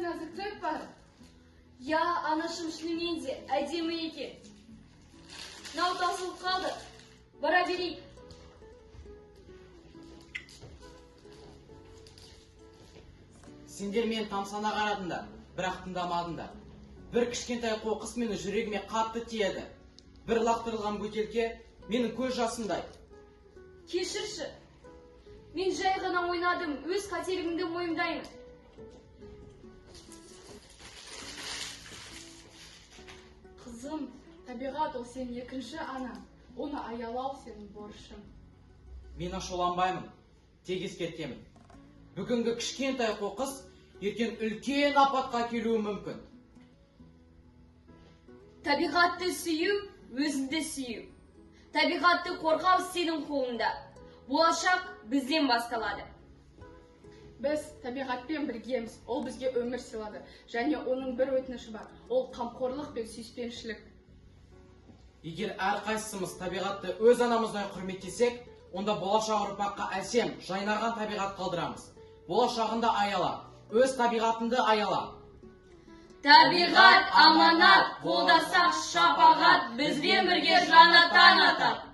нәзіктік бар. Я, анашым шынымен де әдемі екен. Нау тасылып қалды. Бара берейік. Сендер мен тамсана қарадыңдар, бірақ тыңдамадыңдар. Бір кішкентай қоқыс мені жүрегіме қатты тиеді. Бір лақтырылған бөтелке менің көз жасымдай. Кешірші. Мен жай ғана ойнадым, өз қателігімді мойындаймын. Қызым, табиғат ол сенің екінші анаң. Оны аялау сенің борышың. Мен ашуланбаймын, тек ескертемін. Бүгінгі кішкентай қоқыс ертең үлкен апатқа келуі мүмкін. Табиғатты сүю, өзіңді сүю. Табиғатты қорғау сенің қолында. Болашақ бізден басталады. Біз табиғатпен біргеміз, ол бізге өмір сыйлады. Және оның бір өтініші бар, ол қамқорлық пен сүйіспеншілік. Егер әрқайсымыз табиғатты өз анамыздай құрметтесек, онда болашақ ұрпаққа әсем, жайнаған табиғат қалдырамыз. Болашағында аяла, өз табиғатыңды аяла. Табиғат аманат, қолдасақ шапағат, бізбен бірге жаңа таң атады.